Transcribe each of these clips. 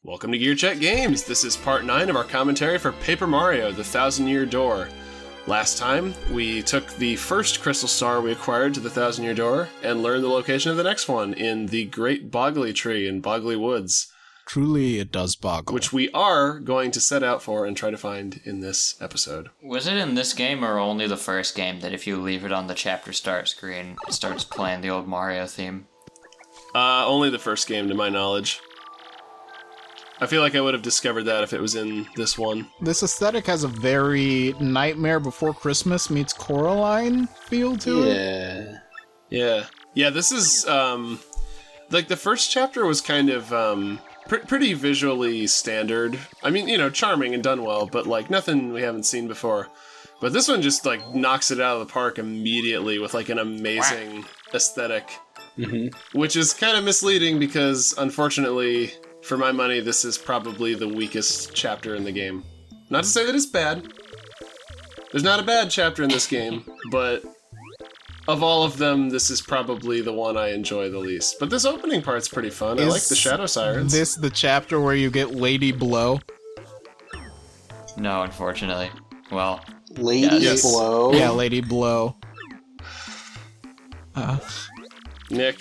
Welcome to GearCheckGames. This is part 9 of our commentary for Paper Mario: The Thousand-Year Door. Last time, we took the first crystal star we acquired to the Thousand-Year Door and learned the location of the next one in the Great Boggly Tree in Boggly Woods. Truly, it does boggle. Which we are going to set out for and try to find in this episode. Was it in this game or only the first game that if you leave it on the chapter start screen, it starts playing the old Mario theme? Only the first game, to my knowledge. I feel like I would have discovered that if it was in this one. This aesthetic has a very Nightmare Before Christmas meets Coraline feel to it. Yeah, this is, like, the first chapter was kind of, pretty visually standard. I mean, charming and done well, but, like, nothing we haven't seen before. But this one just, like, knocks it out of the park immediately with, like, an amazing aesthetic. Mm-hmm. Which is kind of misleading because, unfortunately, for my money, this is probably the weakest chapter in the game. Not to say that it's bad. There's not a bad chapter in this game, but of all of them, this is probably the one I enjoy the least. But this opening part's pretty fun. I like the Shadow Sirens. Is this the chapter where you get Lady Blow? No, unfortunately. Well, Lady Blow? Yeah, Lady Blow. Nick,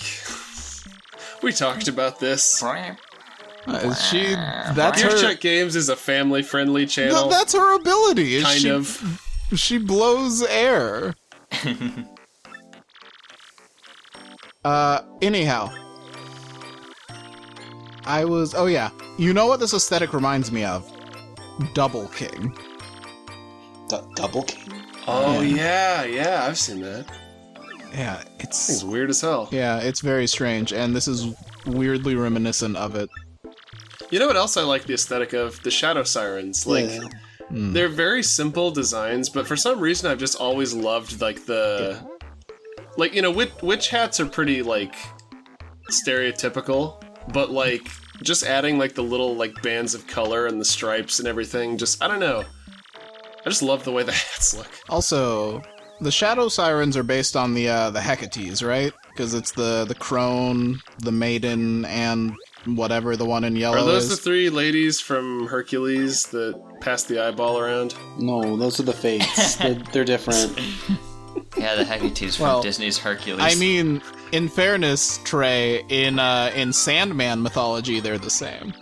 we talked about this. That's her... GearCheckGames is a family-friendly channel. No, that's her ability. Kind of. She blows air. Anyhow. Oh yeah. You know what this aesthetic reminds me of? Double King. Double King? Oh, yeah, I've seen that. Yeah, It's weird as hell. Yeah, it's very strange, and this is weirdly reminiscent of it. You know what else I like the aesthetic of? The Shadow Sirens. Like, they're very simple designs, but for some reason I've just always loved, like, the... Like, witch hats are pretty, like, stereotypical, but, like, just adding, like, the little, like, bands of color and the stripes and everything, just, I don't know. I just love the way the hats look. Also, the Shadow Sirens are based on the Hecates, right? Because it's the crone, the maiden, and whatever the one in yellow is. Are those the three ladies from Hercules that pass the eyeball around? No, those are the Fates. They're different. Yeah, the Hecates from Disney's Hercules. I mean, in fairness, Trey, in Sandman mythology, they're the same.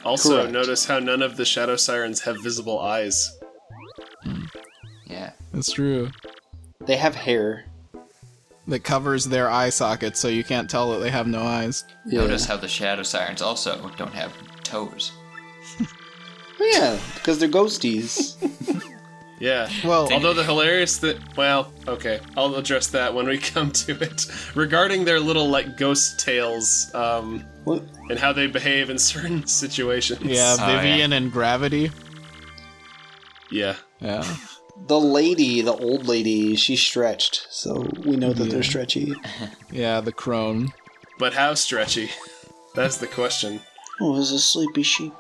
Also, Correct. Notice how none of the Shadow Sirens have visible eyes. Yeah. That's true. They have hair. That covers their eye sockets so you can't tell that they have no eyes. Yeah. Notice how the Shadow Sirens also don't have toes. Oh, yeah, because they're ghosties. Yeah. Well, although the hilarious that... Well, okay. I'll address that when we come to it. Regarding their little, like, ghost tails, What? and how they behave in certain situations. yeah, Vivian yeah. and Gravity. Yeah. Yeah. The old lady, she's stretched, so we know that they're stretchy. Yeah, the crone. But how stretchy? That's the question. Oh, it's a sleepy sheep.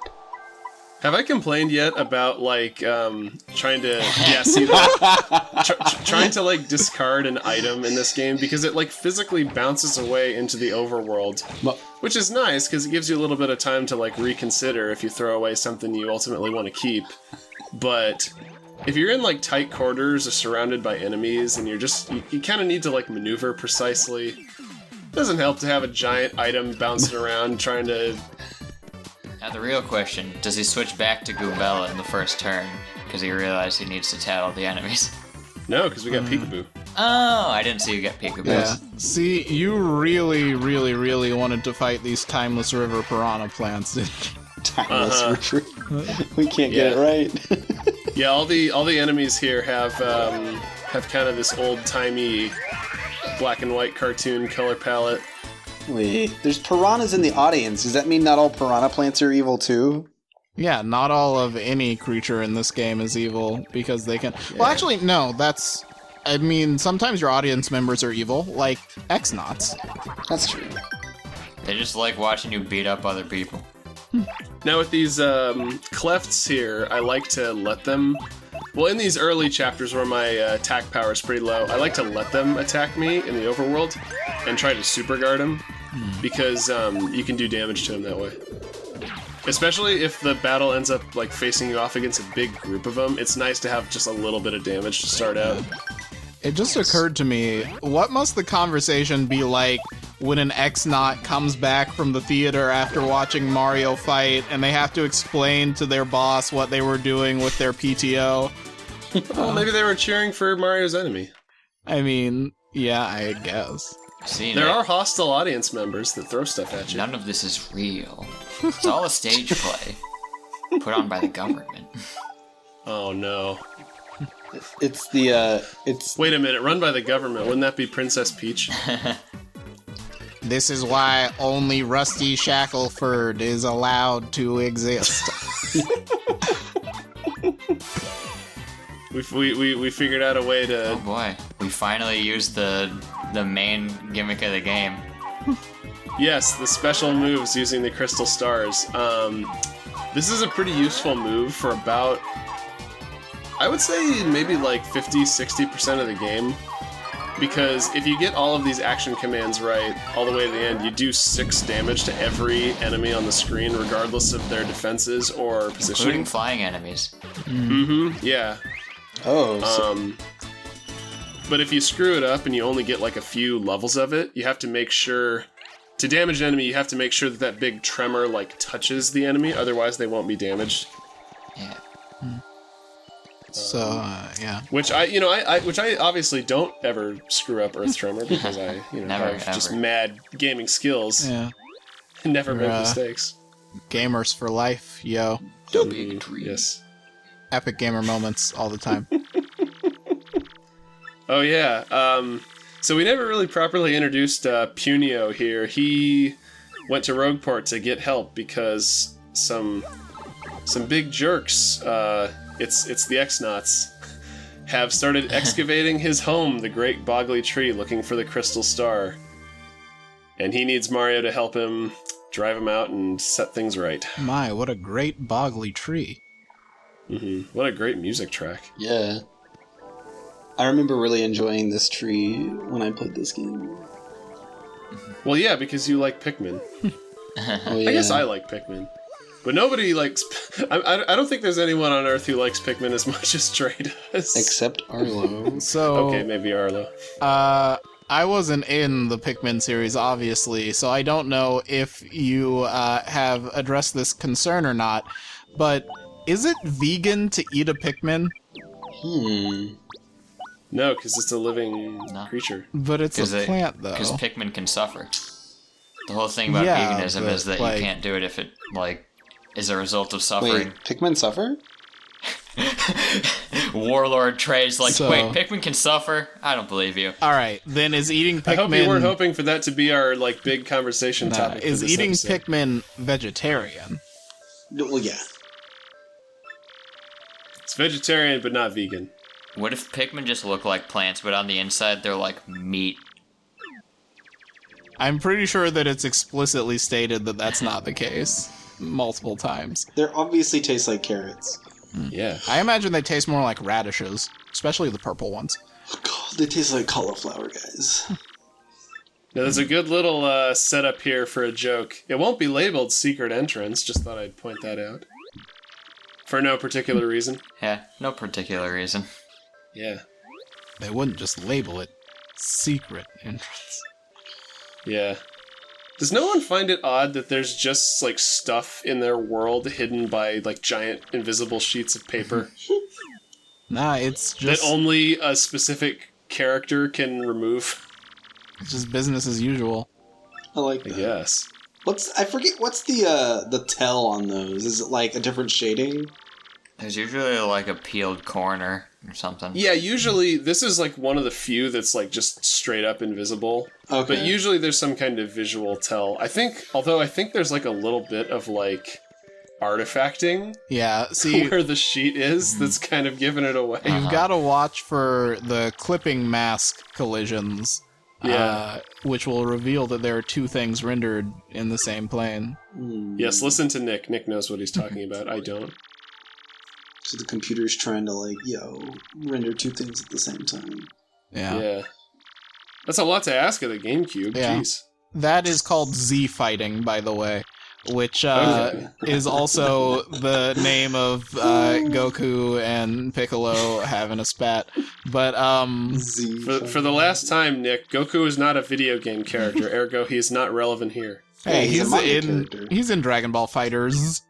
Have I complained yet about, like, trying to... Yeah, see that? Trying to, like, discard an item in this game because it, like, physically bounces away into the overworld. Which is nice, because it gives you a little bit of time to, like, reconsider if you throw away something you ultimately want to keep. But if you're in, like, tight quarters or surrounded by enemies and you're just... You kind of need to, like, maneuver precisely. It doesn't help to have a giant item bouncing around trying to... Now the real question, does he switch back to Goombella in the first turn? Because he realized he needs to tattle the enemies. No, because we got Peekaboo. Oh, I didn't see you get Peekaboo. Yeah. See, you really, really, really wanted to fight these Timeless River Piranha plants, didn't you? Timeless retreat. We can't get it right. Yeah, all the enemies here have kind of this old-timey black and white cartoon color palette. Wait, there's piranhas in the audience. Does that mean not all piranha plants are evil too? Yeah, not all of any creature in this game is evil, because they can... Yeah. Well, actually, no, that's... I mean, sometimes your audience members are evil, like X-Nauts. That's true. They just like watching you beat up other people. Now with these clefts here, I like to let them... Well, in these early chapters where my attack power is pretty low, I like to let them attack me in the overworld and try to super guard them, because you can do damage to them that way. Especially if the battle ends up like facing you off against a big group of them, it's nice to have just a little bit of damage to start out. It just occurred to me, what must the conversation be like when an X-Naut comes back from the theater after watching Mario fight and they have to explain to their boss what they were doing with their PTO? Well, maybe they were cheering for Mario's enemy. I mean, yeah, I guess. See, There are hostile audience members that throw stuff at you. none of this is real. It's all a stage play put on by the government. Oh no. It's Wait a minute, run by the government. Wouldn't that be Princess Peach? This is why only Rusty Shackleford is allowed to exist. We figured out a way to... Oh boy, we finally used the main gimmick of the game. Yes, the special moves using the crystal stars. This is a pretty useful move for about... I would say maybe like 50-60% of the game. Because if you get all of these action commands right, all the way to the end, you do 6 damage to every enemy on the screen, regardless of their defenses or positioning. Including flying enemies. Yeah. oh, But if you screw it up and you only get like a few levels of it, you have to make sure... To damage an enemy, you have to make sure that that big tremor like touches the enemy, otherwise they won't be damaged. Yeah. So, yeah. Which I obviously don't ever screw up Earth Tremor because I Never, have just ever. mad gaming skills Yeah. and never make You're, mistakes. Gamers for life, yo. The big tree. Yes. Epic gamer moments all the time. Oh yeah. So we never really properly introduced Punio here. He went to Rogueport to get help because some big jerks. It's the X-Nauts have started excavating his home, the Great Boggly Tree, looking for the Crystal Star. And he needs Mario to help him drive him out and set things right. My, what a great boggly tree. What a great music track. yeah. I remember really enjoying this tree when I played this game. Well, yeah, because you like Pikmin. Oh, yeah. I guess I like Pikmin. But nobody likes... I don't think there's anyone on Earth who likes Pikmin as much as Trey does. Except Arlo. So, Okay, maybe Arlo. I wasn't in the Pikmin series, obviously, so I don't know if you have addressed this concern or not, but is it vegan to eat a Pikmin? No, because it's a living creature. But it's a plant, though. Because Pikmin can suffer. The whole thing about Yeah, veganism but, is that like- you can't do it if it, is a result of suffering. Wait, Pikmin suffer? Warlord Trey's like, So- wait, Pikmin can suffer? I don't believe you. Alright, then is eating Pikmin... I hope you weren't hoping for that to be our big conversation topic. is for this eating episode. Pikmin vegetarian? Well, yeah. It's vegetarian, but not vegan. What if Pikmin just look like plants, but on the inside they're like meat? I'm pretty sure that it's explicitly stated that that's not the case. Multiple times. They obviously taste like carrots. Yeah. I imagine they taste more like radishes, especially the purple ones. God, they taste like cauliflower, guys. Now, there's a good little setup here for a joke. It won't be labeled Secret Entrance, just thought I'd point that out. For no particular reason. Yeah, no particular reason. Yeah. They wouldn't just label it secret entrance. Yeah. Does no one find it odd that there's just, stuff in their world hidden by, giant invisible sheets of paper Nah, it's just that only a specific character can remove? it's just business as usual. I like I that. guess. I forget what's the tell on those? Is it like a different shading? There's usually like a peeled corner or something. Yeah, usually this is one of the few that's just straight up invisible. Okay. But usually there's some kind of visual tell. I think there's a little bit of artifacting Yeah, see, where the sheet is that's kind of giving it away. you've got to watch for the clipping mask collisions. Yeah. Which will reveal that there are two things rendered in the same plane. Yes, listen to Nick. Nick knows what he's talking about. I don't. So the computer's trying to render two things at the same time. Yeah. That's a lot to ask of the GameCube. Yeah. Jeez. That is called Z fighting, by the way. which Okay. is also the name of Goku and Piccolo having a spat. But Z. For the last time, Nick, Goku is not a video game character, ergo he is not relevant here. hey, he's a manga character. he's in Dragon Ball Fighters.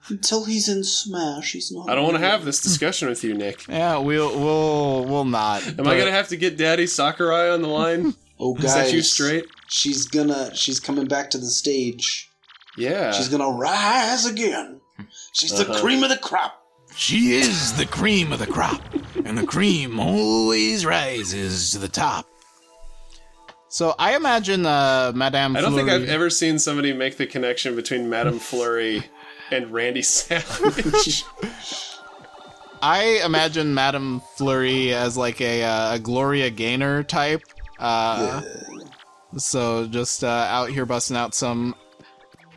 Until he's in Smash, he's not. I don't want to have this discussion with you, Nick. Yeah, we'll not. Am I gonna have to get Daddy Sakurai on the line? Oh, guys, Set you straight? She's coming back to the stage. Yeah. She's gonna rise again. She's the cream of the crop. She is the cream of the crop, and the cream always rises to the top. So I imagine Madame I don't think Fleury- I've ever seen somebody make the connection between Madame Fleury and Randy Savage. I imagine Madame Fleury as like a Gloria Gaynor type. So just out here busting out some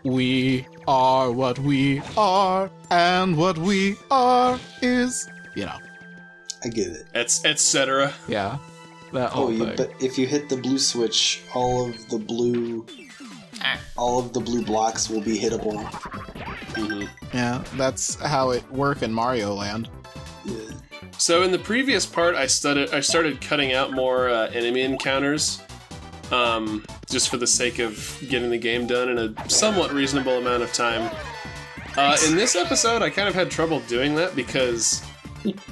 "We are what we are, and what we are is," you know. I get it. etc. Yeah. That whole thing. But if you hit the blue switch, all of the blue blocks will be hittable. Mm-hmm. Yeah, that's how it work in Mario Land. Yeah. So in the previous part, I started cutting out more enemy encounters, just for the sake of getting the game done in a somewhat reasonable amount of time. In this episode, I kind of had trouble doing that because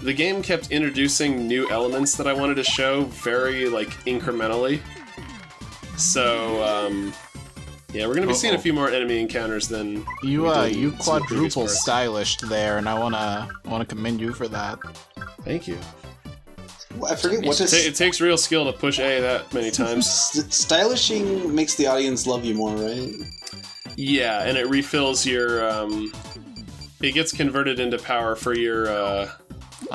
the game kept introducing new elements that I wanted to show very, incrementally. So, yeah, we're gonna be seeing a few more enemy encounters than You we did in you some of the previous quadruple parts. stylished there, and I wanna commend you for that. Thank you. Well, I forget what this. It takes real skill to push A that many times. Stylishing makes the audience love you more, right? Yeah, and it refills your. It gets converted into power for your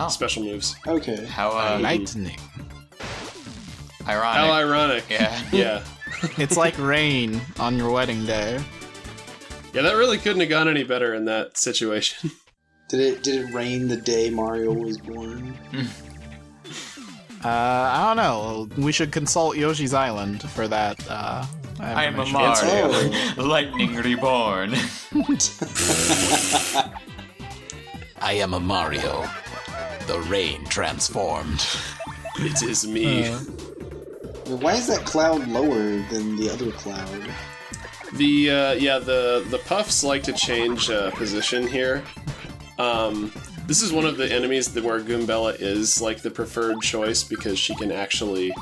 special moves. Okay. How Lightning. ironic. How ironic. Yeah. Yeah. It's like rain on your wedding day. Yeah, that really couldn't have gone any better in that situation. Did it rain the day Mario was born? I don't know. We should consult Yoshi's Island for that. I am a information. Mario. Lightning reborn. I am a Mario. The rain transformed. It is me. Why is that cloud lower than the other cloud? The puffs like to change position here. This is one of the enemies where Goombella is like the preferred choice because she can actually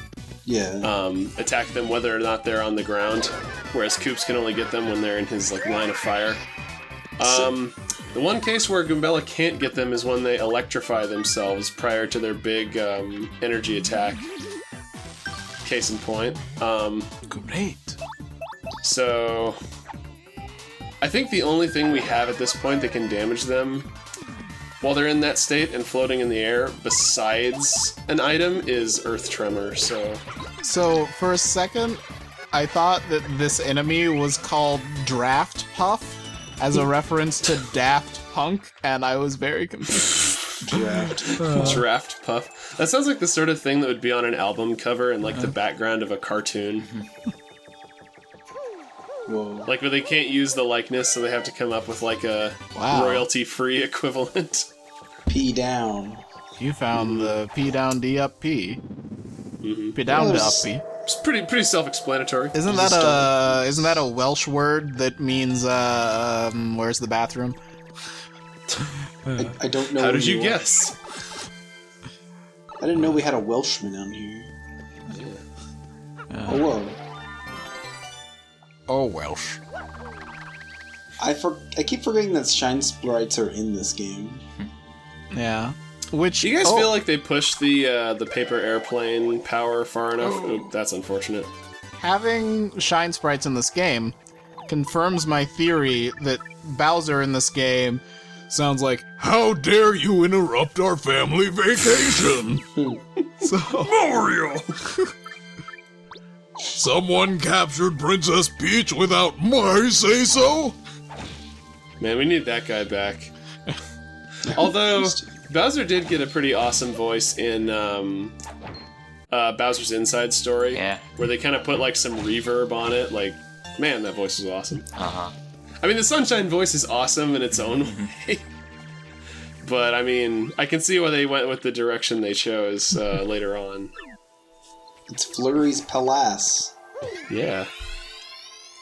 attack them whether or not they're on the ground, whereas Koops can only get them when they're in his line of fire. The one case where Goombella can't get them is when they electrify themselves prior to their big energy attack. Case in point. Great. So, I think the only thing we have at this point that can damage them while they're in that state and floating in the air, besides an item, is Earth Tremor, so for a second, I thought that this enemy was called Draft Puff as a reference to Daft Punk, and I was very confused. Draft Puff. That sounds like the sort of thing that would be on an album cover and the background of a cartoon. Whoa. Where they can't use the likeness, so they have to come up with a royalty-free equivalent. P down. You found the P down D up P. P down D up P. It's pretty self-explanatory. Isn't that a Welsh word that means where's the bathroom? I don't know. How did you guess? I didn't know we had a Welshman on here. Oh, whoa. Oh, Welsh. I keep forgetting that shine sprites are in this game. Yeah. Which Do you guys feel like they pushed the paper airplane power far enough? Oh, that's unfortunate. having shine sprites in this game confirms my theory that Bowser in this game sounds like, "How dare you interrupt our family vacation?" So Mario! someone captured Princess Peach without my say-so? Man, we need that guy back. Although, Bowser did get a pretty awesome voice in Bowser's Inside Story. Yeah. Where they kind of put some reverb on it, Man, that voice is awesome. Uh-huh. I mean, the Sunshine voice is awesome in its own way. But, I mean, I can see why they went with the direction they chose later on. It's Fleury's Palace. Yeah.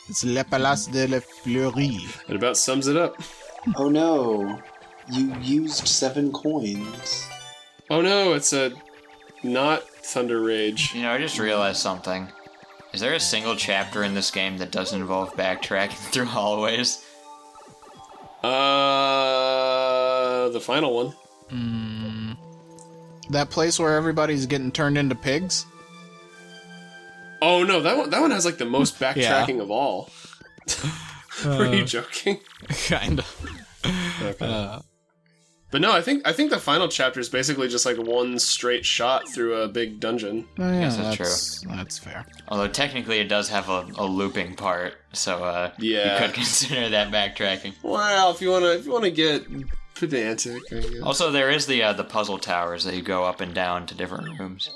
It's Le Palace de la Fleury. It about sums it up. Oh no, you used 7 coins. Oh no, it's a not Thunder Rage. You know, I just realized something. Is there a single chapter in this game that doesn't involve backtracking through hallways? The final one. That place where everybody's getting turned into pigs? Oh no, that one has like the most backtracking of all. Were you joking? Kind of. Okay. But no, I think the final chapter is basically just like one straight shot through a big dungeon. Oh, yeah, Yes, that's true. That's fair. Although technically it does have a looping part, so Yeah. you could consider that backtracking. Well, if you wanna get pedantic, I guess. Also, there is the puzzle towers that you go up and down to different rooms.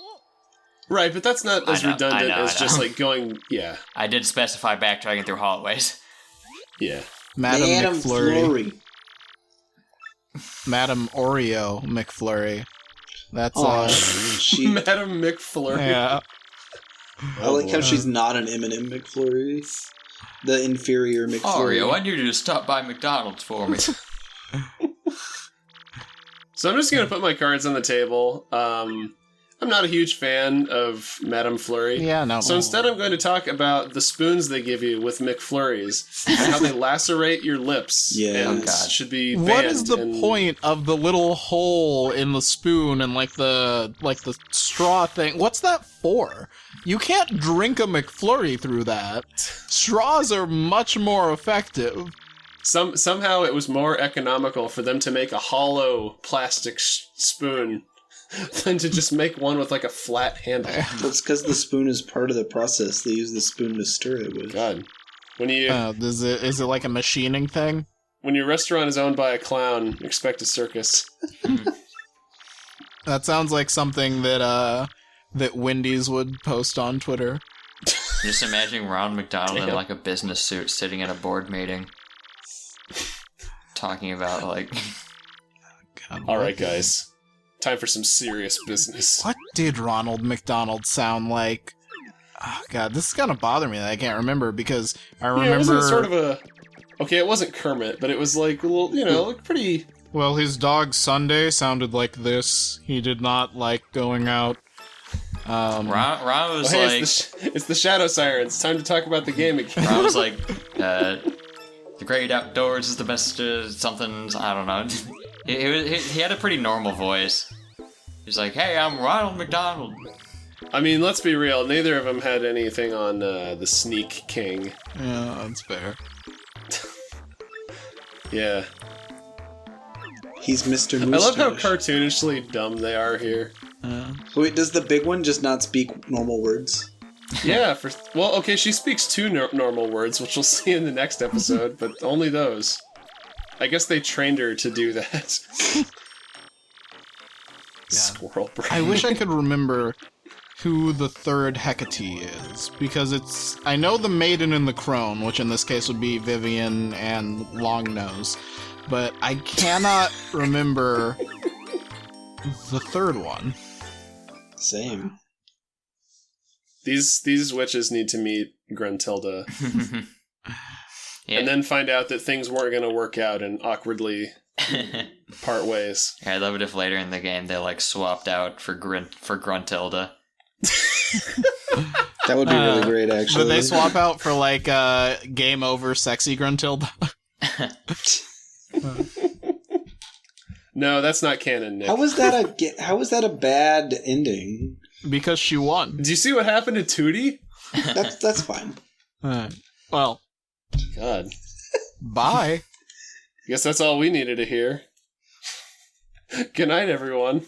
Right, but that's not as I know, redundant I as know. just like going. Yeah, I did specify backtracking through hallways. yeah. Madam McFlurry. Fleury. Madam Oreo McFlurry. That's Oh, she. Madam McFlurry. yeah. I like how she's not an M&M McFlurry. The inferior McFlurry. Oreo, I need you to stop by McDonald's for me. So I'm just gonna put my cards on the table. I'm not a huge fan of Madame Flurry. Yeah, no. So instead I'm going to talk about the spoons they give you with McFlurries and how they lacerate your lips Yeah. and Oh, God. should be banned. What is the and- point of the little hole in the spoon and like the straw thing? What's that for? You can't drink a McFlurry through that. Straws are much more effective. Somehow it was more economical for them to make a hollow plastic spoon than to just make one with like a flat handle. Well, it's because the spoon is part of the process. They use the spoon to stir it with. God. When Is it like a machining thing? when your restaurant is owned by a clown, expect a circus. That sounds like something that Wendy's would post on Twitter. Just imagining Ronald McDonald in Damn. like a business suit sitting at a board meeting. Talking about like... God, All right, guys. Time for some serious business. What did Ronald McDonald sound like? Oh, God, this is gonna bother me that I can't remember because I remember. Yeah, wasn't it sort of a... Okay, it wasn't Kermit, but it was like a little, like pretty... Well, his dog Sunday sounded like this. He did not like going out. Ron was Oh, hey, like... it's the Shadow Sirens. Time to talk about the game again. Ron was like, the great outdoors is the best something, I don't know. He had a pretty normal voice. He's like, hey, I'm Ronald McDonald. I mean, let's be real. Neither of them had anything on the Sneak King. Yeah, that's fair. Yeah. He's Mr. Moustache. I love how cartoonishly dumb they are here. Wait, does the big one just not speak normal words? Yeah, okay, she speaks two normal words, which we'll see in the next episode, but only those. I guess they trained her to do that. Squirrel brain. I wish I could remember who the third Hecate is, because I know the Maiden and the Crone, which in this case would be Vivian and Longnose, but I cannot remember the third one. Same. These witches need to meet Gruntilda, Yeah. and then find out that things weren't going to work out and awkwardly part ways. Yeah, I love it if later in the game they like swapped out for Gruntilda. That would be really great, actually. But they swap out for like game over sexy Gruntilda. No, that's not canon, Nick. How was that a bad ending? Because she won. Do you see what happened to Tootie? That's fine. Well, God. bye. Guess that's all we needed to hear. Good night, everyone.